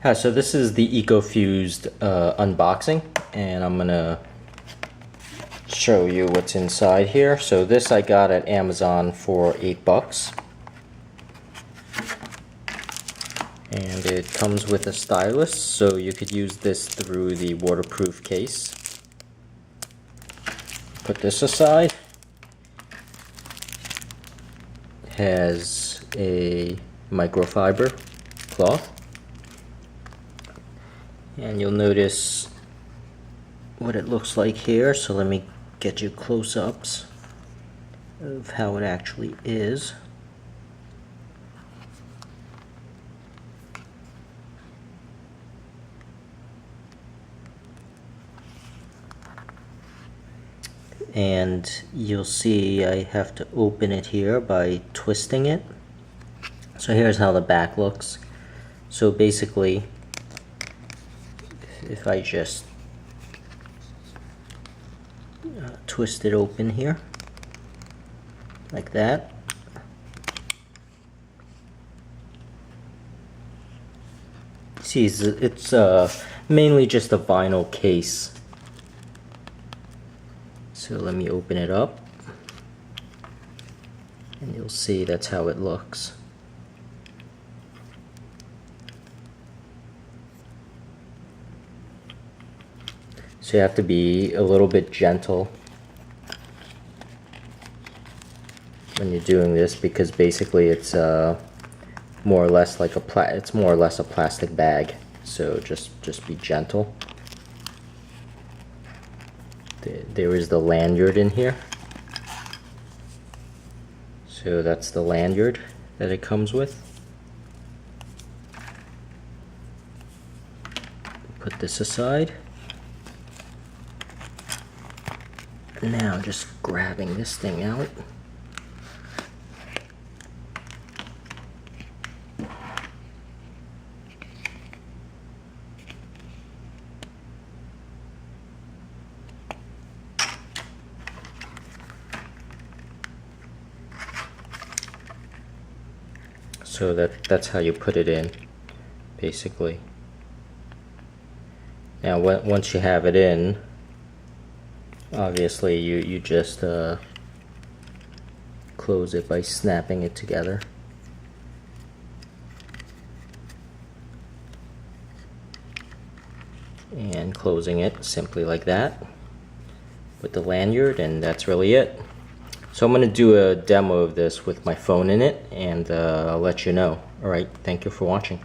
Hi, so this is the EcoFused unboxing, and I'm gonna show you what's inside here. So this I got at Amazon for $8, and it comes with a stylus, so you could use this through the waterproof case. Put this aside. It has a microfiber cloth. And you'll notice what it looks like here, so let me get you close-ups of how it actually is. And you'll see I have to open it here by twisting it. So here's how the back looks. So basically, if I just twist it open here, like that, see it's mainly just a vinyl case. So let me open it up, and you'll see that's how it looks. So you have to be a little bit gentle when you're doing this, because basically it's more or less like it's more or less a plastic bag. So just be gentle. There is the lanyard in here. So that's the lanyard that it comes with. Put this aside. Now just grabbing this thing out. So that's how you put it in, basically. Now once you have it in, obviously you just close it by snapping it together. And closing it simply like that with the lanyard, and that's really it. So I'm going to do a demo of this with my phone in it, and I'll let you know. Alright, thank you for watching.